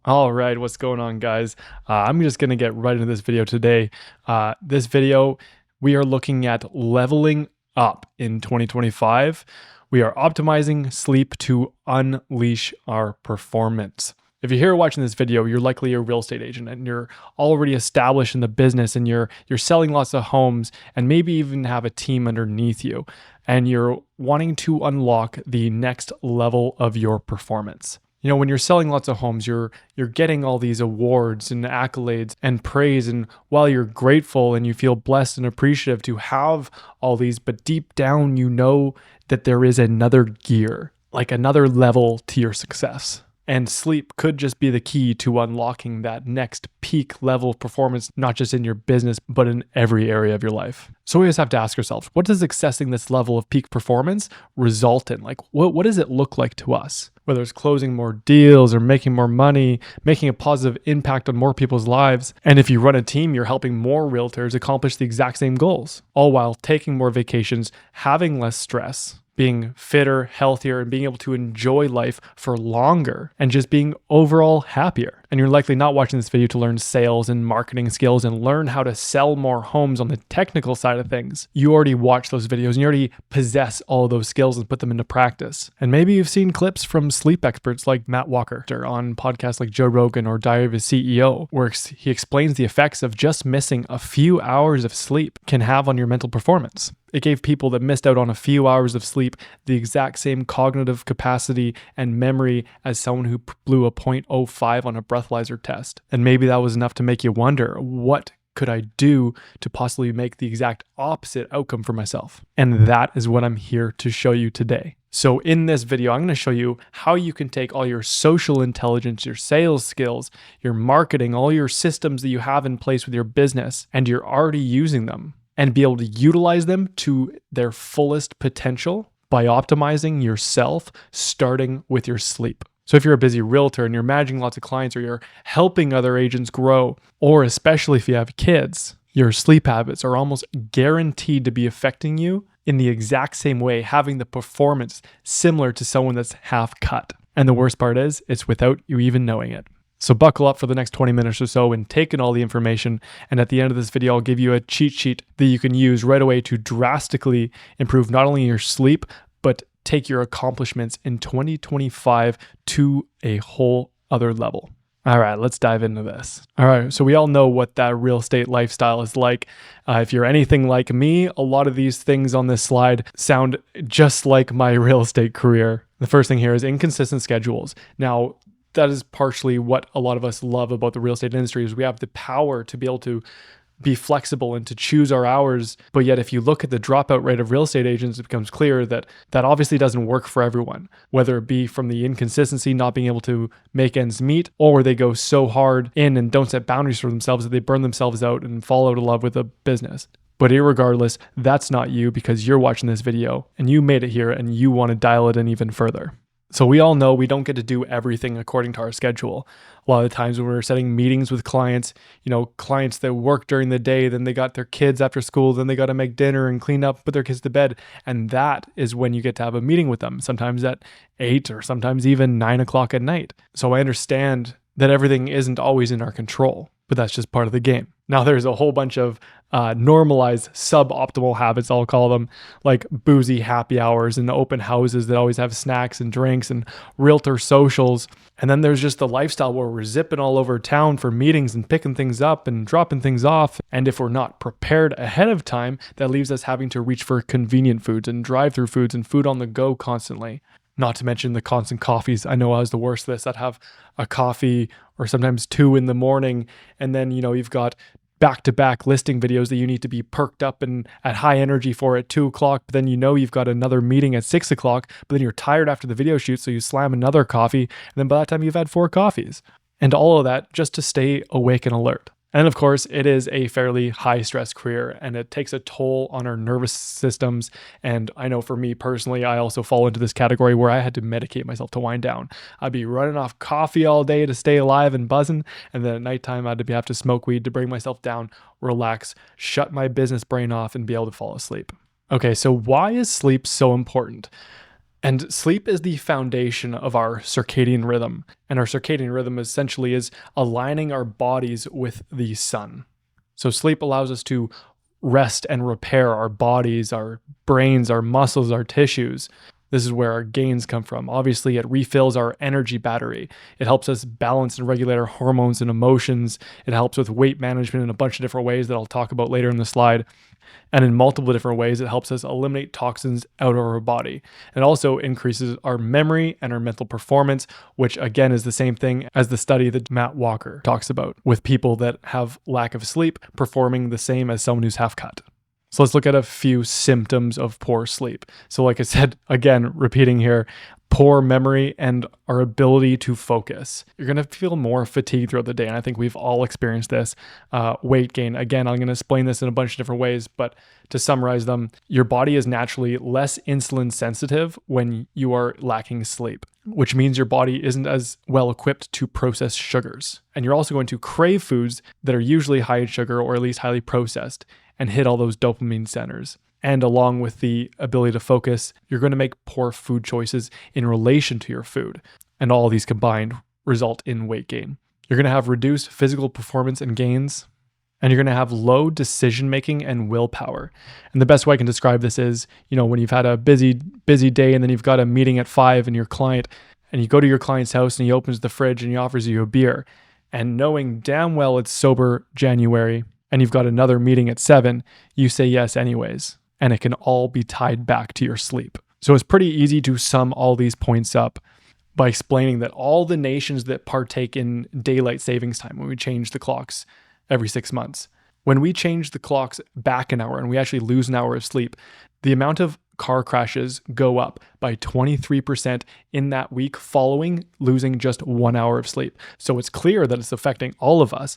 All right, what's going on, guys? I'm just going to get right into this video today. This video, we are looking at leveling up in 2025. We are optimizing sleep to unleash our performance. If you're here watching this video, you're likely a real estate agent and you're already established in the business and you're selling lots of homes and maybe even have a team underneath you and you're wanting to unlock the next level of your performance. You know, when you're selling lots of homes, you're getting all these awards and accolades and praise. And while you're grateful and you feel blessed and appreciative to have all these, but deep down, you know that there is another gear, like another level to your success. And sleep could just be the key to unlocking that next peak level of performance, not just in your business, but in every area of your life. So we just have to ask ourselves, what does accessing this level of peak performance result in? Like, what does it look like to us? Whether it's closing more deals or making more money, making a positive impact on more people's lives. And if you run a team, you're helping more realtors accomplish the exact same goals, all while taking more vacations, having less stress, being fitter, healthier, and being able to enjoy life for longer and just being overall happier. And you're likely not watching this video to learn sales and marketing skills and learn how to sell more homes on the technical side of things. You already watched those videos and you already possess all of those skills and put them into practice. And maybe you've seen clips from sleep experts like Matt Walker on podcasts like Joe Roogan or Diary of a CEO, where he explains the effects of just missing a few hours of sleep can have on your mental performance. It gave people that missed out on a few hours of sleep the exact same cognitive capacity and memory as someone who blew a 0.05 on a breathalyzer test. And maybe that was enough to make you wonder, what could I do to possibly make the exact opposite outcome for myself? And that is what I'm here to show you today. So in this video, I'm going to show you how you can take all your social intelligence, your sales skills, your marketing, all your systems that you have in place with your business, and you're already using them, and be able to utilize them to their fullest potential by optimizing yourself, starting with your sleep. So if you're a busy realtor and you're managing lots of clients or you're helping other agents grow, or especially if you have kids, your sleep habits are almost guaranteed to be affecting you in the exact same way, having the performance similar to someone that's half cut. And the worst part is, it's without you even knowing it. So buckle up for the next 20 minutes or so and take in all the information. And at the end of this video, I'll give you a cheat sheet that you can use right away to drastically improve not only your sleep, but take your accomplishments in 2025 to a whole other level. All right, let's dive into this. All right, so we all know what that real estate lifestyle is like. If you're anything like me, a lot of these things on this slide sound just like my real estate career. The first thing here is inconsistent schedules. Now, that is partially what a lot of us love about the real estate industry is we have the power to be able to be flexible and to choose our hours. But yet, if you look at the dropout rate of real estate agents, it becomes clear that that obviously doesn't work for everyone, whether it be from the inconsistency, not being able to make ends meet, or they go so hard in and don't set boundaries for themselves that they burn themselves out and fall out of love with a business. But irregardless, that's not you because you're watching this video and you made it here and you want to dial it in even further. So we all know we don't get to do everything according to our schedule. A lot of the times when we're setting meetings with clients, clients that work during the day, then they got their kids after school, then they got to make dinner and clean up, put their kids to bed. And that is when you get to have a meeting with them, sometimes at 8 or sometimes even 9 o'clock at night. So I understand that everything isn't always in our control, but that's just part of the game. Now there's a whole bunch of normalized suboptimal habits, I'll call them, like boozy happy hours and open houses that always have snacks and drinks and realtor socials. And then there's just the lifestyle where we're zipping all over town for meetings and picking things up and dropping things off. And if we're not prepared ahead of time, that leaves us having to reach for convenient foods and drive-through foods and food on the go constantly. Not to mention the constant coffees. I know I was the worst of this. I'd have a coffee or sometimes 2 in the morning. And then, you've got back-to-back listing videos that you need to be perked up and at high energy for at 2 o'clock. But then you've got another meeting at 6 o'clock, but then you're tired after the video shoot. So you slam another coffee. And then by that time you've had 4 coffees and all of that just to stay awake and alert. And of course, it is a fairly high stress career and it takes a toll on our nervous systems. And I know for me personally, I also fall into this category where I had to medicate myself to wind down. I'd be running off coffee all day to stay alive and buzzing. And then at nighttime, I'd have to smoke weed to bring myself down, relax, shut my business brain off and be able to fall asleep. Okay, so why is sleep so important? And sleep is the foundation of our circadian rhythm. And our circadian rhythm essentially is aligning our bodies with the sun. So sleep allows us to rest and repair our bodies, our brains, our muscles, our tissues. This is where our gains come from. Obviously, it refills our energy battery. It helps us balance and regulate our hormones and emotions. It helps with weight management in a bunch of different ways that I'll talk about later in the slide. And in multiple different ways, it helps us eliminate toxins out of our body. It also increases our memory and our mental performance, which again is the same thing as the study that Matt Walker talks about with people that have lack of sleep performing the same as someone who's half cut. So let's look at a few symptoms of poor sleep. So like I said, again, repeating here, poor memory and our ability to focus. You're going to feel more fatigued throughout the day. And I think we've all experienced this. Weight gain. Again, I'm going to explain this in a bunch of different ways, but to summarize them, your body is naturally less insulin sensitive when you are lacking sleep, which means your body isn't as well equipped to process sugars. And you're also going to crave foods that are usually high in sugar or at least highly processed and hit all those dopamine centers. And along with the ability to focus, you're going to make poor food choices in relation to your food. And all of these combined result in weight gain. You're going to have reduced physical performance and gains, and you're going to have low decision making and willpower. And the best way I can describe this is, when you've had a busy day and then you've got a meeting at 5 and your client, and you go to your client's house and he opens the fridge and he offers you a beer, and knowing damn well it's sober January, and you've got another meeting at 7, you say yes anyways. And it can all be tied back to your sleep. So it's pretty easy to sum all these points up by explaining that all the nations that partake in daylight savings time, when we change the clocks every 6 months, when we change the clocks back an hour and we actually lose an hour of sleep, the amount of car crashes go up by 23% in that week following losing just 1 hour of sleep. So it's clear that it's affecting all of us,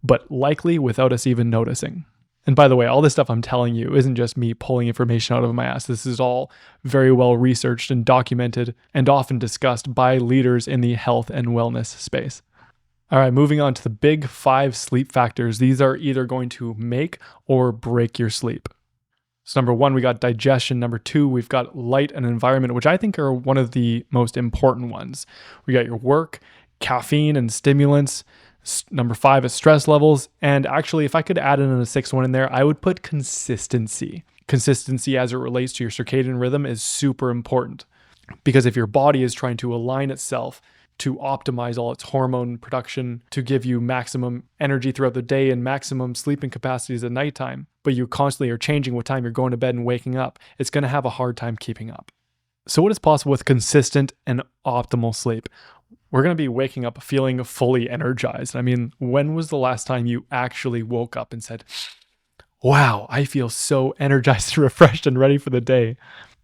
but likely without us even noticing. And by the way, all this stuff I'm telling you isn't just me pulling information out of my ass. This is all very well researched and documented and often discussed by leaders in the health and wellness space. All right, moving on to the big 5 sleep factors. These are either going to make or break your sleep. So number 1, we got digestion. Number 2, we've got light and environment, which I think are one of the most important ones. We got your work, caffeine and stimulants. Number 5 is stress levels. And actually, if I could add in a 6th one in there, I would put consistency. Consistency as it relates to your circadian rhythm is super important, because if your body is trying to align itself to optimize all its hormone production to give you maximum energy throughout the day and maximum sleeping capacities at nighttime, but you constantly are changing what time you're going to bed and waking up, it's going to have a hard time keeping up. So what is possible with consistent and optimal sleep? We're going to be waking up feeling fully energized. I mean, when was the last time you actually woke up and said, wow, I feel so energized, refreshed, and ready for the day?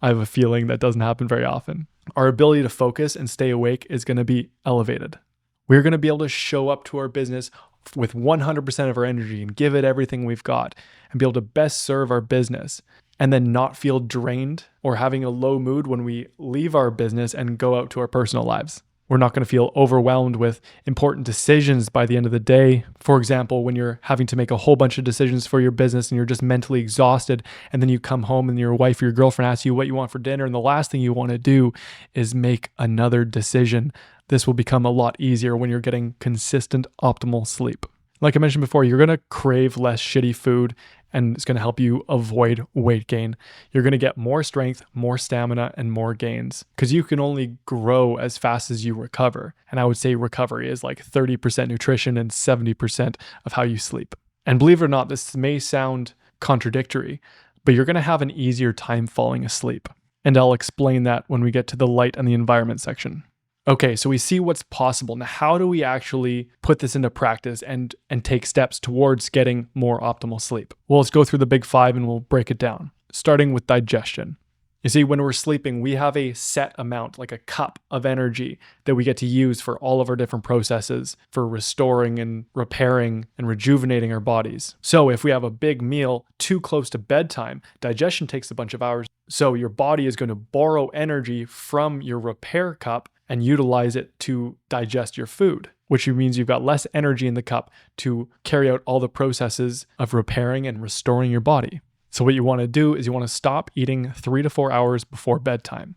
I have a feeling that doesn't happen very often. Our ability to focus and stay awake is going to be elevated. We're going to be able to show up to our business with 100% of our energy and give it everything we've got and be able to best serve our business, and then not feel drained or having a low mood when we leave our business and go out to our personal lives. We're not going to feel overwhelmed with important decisions by the end of the day. For example, when you're having to make a whole bunch of decisions for your business and you're just mentally exhausted, and then you come home and your wife or your girlfriend asks you what you want for dinner, and the last thing you want to do is make another decision. This will become a lot easier when you're getting consistent, optimal sleep. Like I mentioned before, you're going to crave less shitty food, and it's going to help you avoid weight gain. You're going to get more strength, more stamina, and more gains, because you can only grow as fast as you recover. And I would say recovery is like 30% nutrition and 70% of how you sleep. And believe it or not, this may sound contradictory, but you're going to have an easier time falling asleep. And I'll explain that when we get to the light and the environment section. Okay, so we see what's possible. Now, how do we actually put this into practice and take steps towards getting more optimal sleep? Well, let's go through the big 5 and we'll break it down, starting with digestion. You see, when we're sleeping, we have a set amount, like a cup of energy that we get to use for all of our different processes for restoring and repairing and rejuvenating our bodies. So if we have a big meal too close to bedtime, digestion takes a bunch of hours. So your body is going to borrow energy from your repair cup and utilize it to digest your food, which means you've got less energy in the cup to carry out all the processes of repairing and restoring your body. So what you want to do is you want to stop eating 3 to 4 hours before bedtime.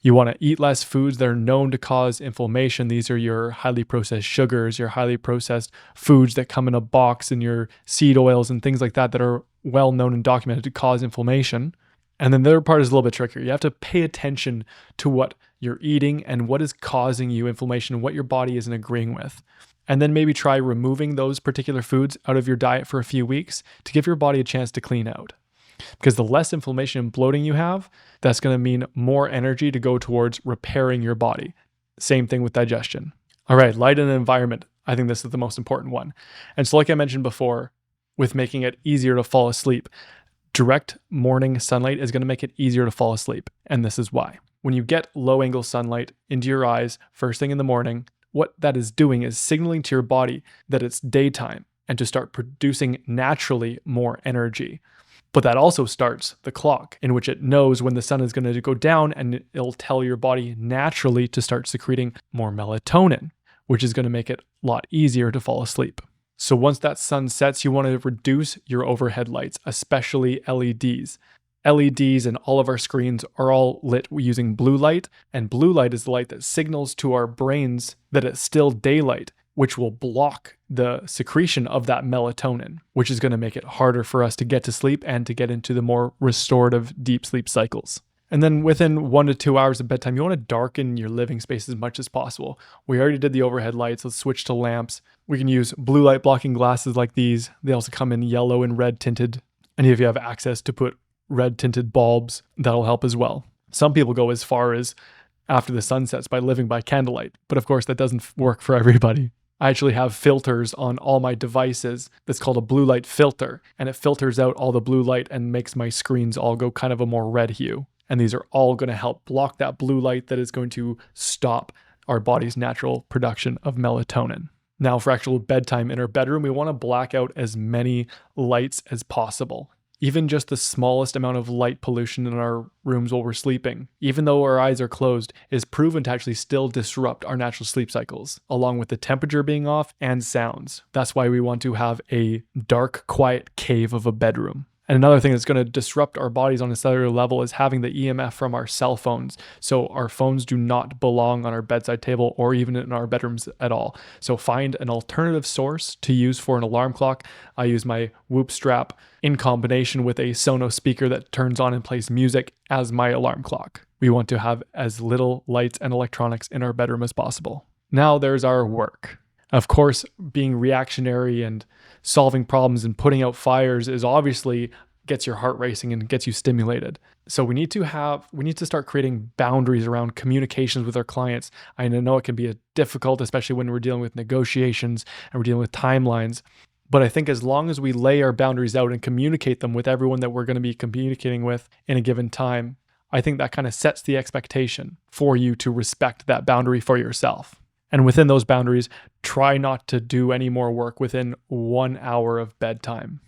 You want to eat less foods that are known to cause inflammation. These are your highly processed sugars, your highly processed foods that come in a box, and your seed oils and things like that that are well known and documented to cause inflammation. And then the other part is a little bit trickier. You have to pay attention to what you're eating and what is causing you inflammation and what your body isn't agreeing with. And then maybe try removing those particular foods out of your diet for a few weeks to give your body a chance to clean out. Because the less inflammation and bloating you have, that's going to mean more energy to go towards repairing your body. Same thing with digestion. All right, light and environment. I think this is the most important one. And so like I mentioned before, with making it easier to fall asleep, direct morning sunlight is going to make it easier to fall asleep. And this is why. When you get low angle sunlight into your eyes first thing in the morning, what that is doing is signaling to your body that it's daytime and to start producing naturally more energy. But that also starts the clock in which it knows when the sun is going to go down, and it'll tell your body naturally to start secreting more melatonin, which is going to make it a lot easier to fall asleep. So once that sun sets, you want to reduce your overhead lights, especially LEDs. LEDs and all of our screens are all lit using blue light, and blue light is the light that signals to our brains that it's still daylight, which will block the secretion of that melatonin, which is going to make it harder for us to get to sleep and to get into the more restorative deep sleep cycles. And then within 1 to 2 hours of bedtime, you want to darken your living space as much as possible. We already did the overhead lights. Let's switch to lamps. We can use blue light blocking glasses like these. They also come in yellow and red tinted. And if you have access to put red tinted bulbs, that'll help as well. Some people go as far as after the sun sets by living by candlelight, but of course that doesn't work for everybody. I actually have filters on all my devices that's called a blue light filter, and it filters out all the blue light and makes my screens all go kind of a more red hue. And these are all going to help block that blue light that is going to stop our body's natural production of melatonin. Now for actual bedtime in our bedroom, we want to black out as many lights as possible. Even just the smallest amount of light pollution in our rooms while we're sleeping, even though our eyes are closed, is proven to actually still disrupt our natural sleep cycles, along with the temperature being off and sounds. That's why we want to have a dark, quiet cave of a bedroom. And another thing that's going to disrupt our bodies on a cellular level is having the EMF from our cell phones. So our phones do not belong on our bedside table or even in our bedrooms at all. So find an alternative source to use for an alarm clock. I use my Whoop strap in combination with a Sonos speaker that turns on and plays music as my alarm clock. We want to have as little lights and electronics in our bedroom as possible. Now there's our work. Of course, being reactionary and solving problems and putting out fires is obviously gets your heart racing and gets you stimulated. So we need to start creating boundaries around communications with our clients. I know it can be difficult, especially when we're dealing with negotiations and we're dealing with timelines. But I think as long as we lay our boundaries out and communicate them with everyone that we're going to be communicating with in a given time, I think that kind of sets the expectation for you to respect that boundary for yourself. And within those boundaries, try not to do any more work within 1 hour of bedtime.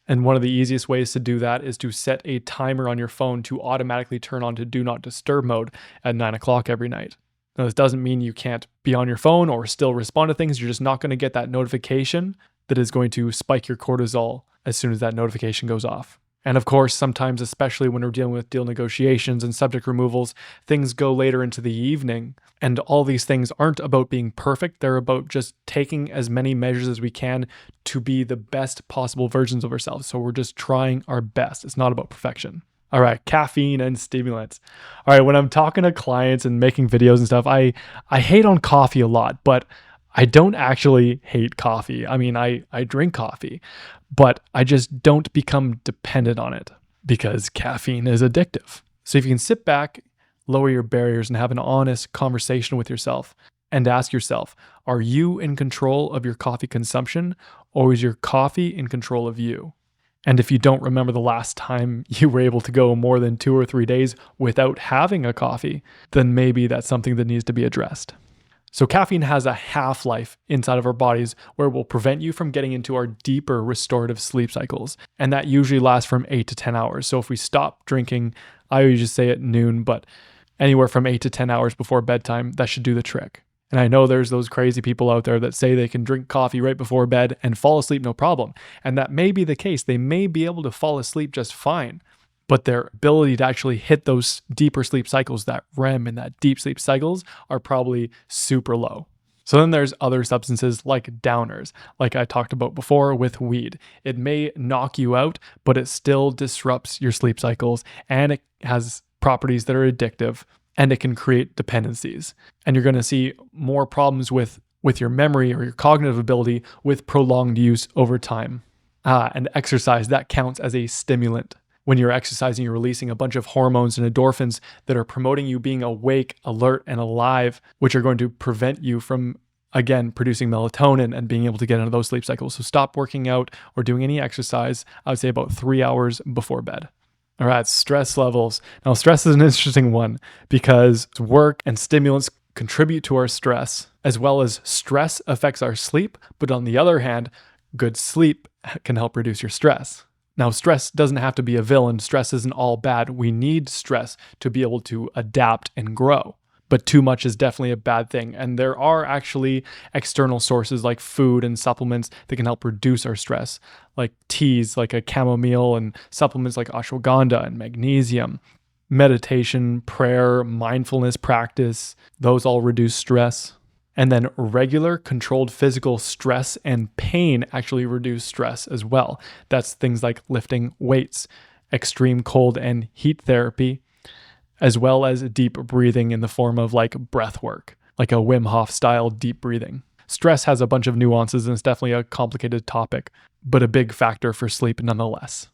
And one of the easiest ways to do that is to set a timer on your phone to automatically turn on to do not disturb mode at 9 o'clock every night. Now, this doesn't mean you can't be on your phone or still respond to things. You're just not going to get that notification that is going to spike your cortisol as soon as that notification goes off. And of course, sometimes, especially when we're dealing with deal negotiations and subject removals, things go later into the evening. And all these things aren't about being perfect. They're about just taking as many measures as we can to be the best possible versions of ourselves. So we're just trying our best. It's not about perfection. All right, caffeine and stimulants. All right, when I'm talking to clients and making videos and stuff, I hate on coffee a lot, but I don't actually hate coffee. I mean, I drink coffee, but I just don't become dependent on it because caffeine is addictive. So if you can sit back, lower your barriers, and have an honest conversation with yourself and ask yourself, are you in control of your coffee consumption, or is your coffee in control of you? And if you don't remember the last time you were able to go more than 2 or 3 days without having a coffee, then maybe that's something that needs to be addressed. So caffeine has a half-life inside of our bodies where it will prevent you from getting into our deeper restorative sleep cycles. And that usually lasts from 8 to 10 hours. So if we stop drinking, I usually say at noon, but anywhere from 8 to 10 hours before bedtime, that should do the trick. And I know there's those crazy people out there that say they can drink coffee right before bed and fall asleep no problem. And that may be the case. They may be able to fall asleep just fine. but their ability to actually hit those deeper sleep cycles, that REM and that deep sleep cycles, are probably super low. So then there's other substances like downers, like I talked about before with weed. It may knock you out, but it still disrupts your sleep cycles, and it has properties that are addictive, and it can create dependencies. And you're going to see more problems with your memory or your cognitive ability with prolonged use over time. And exercise, that counts as a stimulant. When you're exercising, you're releasing a bunch of hormones and endorphins that are promoting you being awake, alert, and alive, which are going to prevent you from, again, producing melatonin and being able to get into those sleep cycles. So stop working out or doing any exercise, I would say about 3 hours before bed. All right, stress levels. Now, stress is an interesting one because work and stimulants contribute to our stress, as well as stress affects our sleep. But on the other hand, good sleep can help reduce your stress. Now, stress doesn't have to be a villain. Stress isn't all bad. We need stress to be able to adapt and grow. But too much is definitely a bad thing. And there are actually external sources like food and supplements that can help reduce our stress, like teas, like a chamomile, and supplements like ashwagandha and magnesium. Meditation, prayer, mindfulness practice, those all reduce stress. And then regular controlled physical stress and pain actually reduce stress as well. That's things like lifting weights, extreme cold and heat therapy, as well as deep breathing in the form of like breath work, like a Wim Hof style deep breathing. Stress has a bunch of nuances and it's definitely a complicated topic, but a big factor for sleep nonetheless.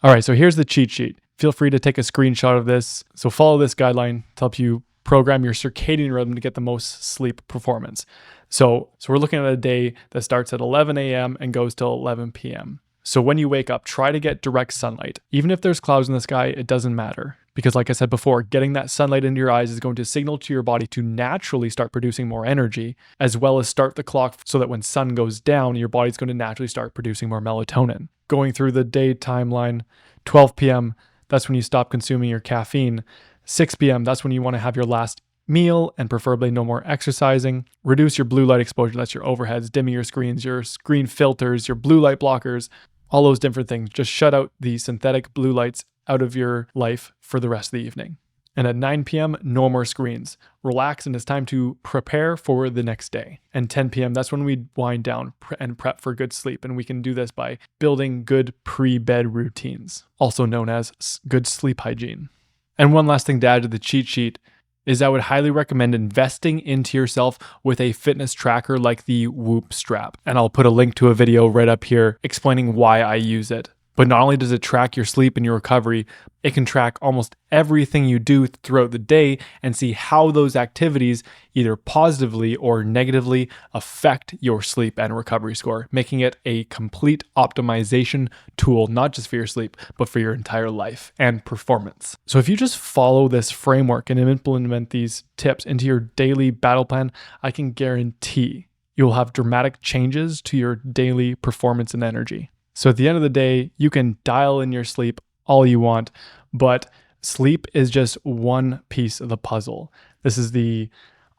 All right, so here's the cheat sheet. Feel free to take a screenshot of this. So follow this guideline to help you program your circadian rhythm to get the most sleep performance. So we're looking at a day that starts at 11 a.m. and goes till 11 p.m. So when you wake up, try to get direct sunlight. Even if there's clouds in the sky, it doesn't matter. Because like I said before, getting that sunlight into your eyes is going to signal to your body to naturally start producing more energy, as well as start the clock so that when sun goes down, your body's going to naturally start producing more melatonin. Going through the day timeline, 12 p.m., that's when you stop consuming your caffeine. 6 p.m., that's when you want to have your last meal and preferably no more exercising. Reduce your blue light exposure. That's your overheads, dimming your screens, your screen filters, your blue light blockers, all those different things. Just shut out the synthetic blue lights out of your life for the rest of the evening. And at 9 p.m., no more screens. Relax, and it's time to prepare for the next day. And 10 p.m., that's when we wind down and prep for good sleep. And we can do this by building good pre-bed routines, also known as good sleep hygiene. And one last thing to add to the cheat sheet is I would highly recommend investing into yourself with a fitness tracker like the Whoop strap. And I'll put a link to a video right up here explaining why I use it. But not only does it track your sleep and your recovery, it can track almost everything you do throughout the day and see how those activities either positively or negatively affect your sleep and recovery score, making it a complete optimization tool, not just for your sleep, but for your entire life and performance. So if you just follow this framework and implement these tips into your daily battle plan, I can guarantee you'll have dramatic changes to your daily performance and energy. So at the end of the day, you can dial in your sleep all you want, but sleep is just one piece of the puzzle. This is the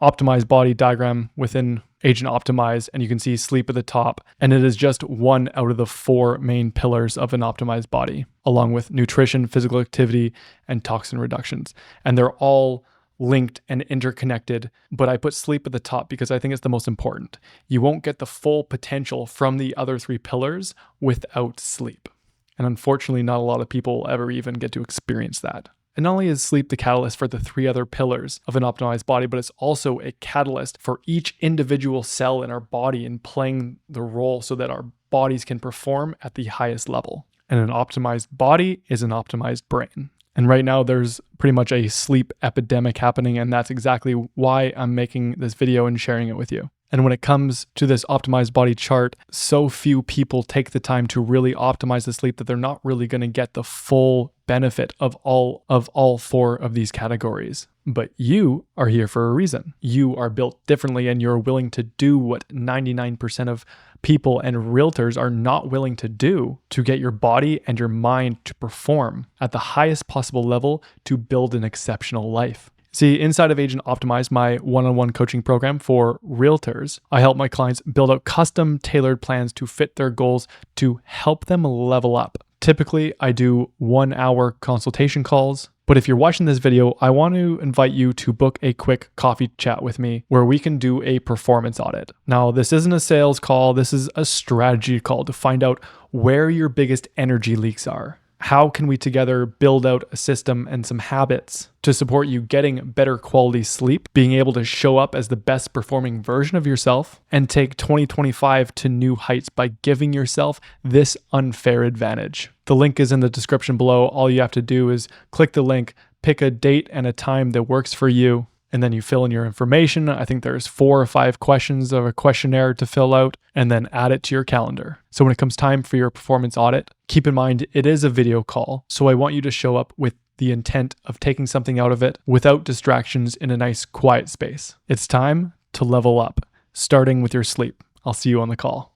optimized body diagram within Agent Optimize, and you can see sleep at the top. And it is just one out of the 4 main pillars of an optimized body, along with nutrition, physical activity, and toxin reductions. And they're all linked and interconnected, but I put sleep at the top because I think it's the most important. You won't get the full potential from the other 3 pillars without sleep. And unfortunately, not a lot of people ever even get to experience that. And not only is sleep the catalyst for the 3 other pillars of an optimized body, but it's also a catalyst for each individual cell in our body in playing the role so that our bodies can perform at the highest level. And an optimized body is an optimized brain. And right now there's pretty much a sleep epidemic happening, and that's exactly why I'm making this video and sharing it with you. And when it comes to this optimized body chart, so few people take the time to really optimize the sleep that they're not really going to get the full benefit of all 4 of these categories. But you are here for a reason. You are built differently, and you're willing to do what 99% of people and realtors are not willing to do to get your body and your mind to perform at the highest possible level to build an exceptional life. See, inside of Agent Optimize, my one-on-one coaching program for realtors, I help my clients build out custom tailored plans to fit their goals to help them level up Typically, I do 1-hour consultation calls, but if you're watching this video, I want to invite you to book a quick coffee chat with me where we can do a performance audit. Now, this isn't a sales call, this is a strategy call to find out where your biggest energy leaks are. How can we together build out a system and some habits to support you getting better quality sleep, being able to show up as the best performing version of yourself, and take 2025 to new heights by giving yourself this unfair advantage. The link is in the description below. All you have to do is click the link, pick a date and a time that works for you, and then you fill in your information. I think there's 4 or 5 questions of a questionnaire to fill out, and then add it to your calendar. So when it comes time for your performance audit, keep in mind it is a video call. So I want you to show up with the intent of taking something out of it without distractions in a nice quiet space. It's time to level up, starting with your sleep. I'll see you on the call.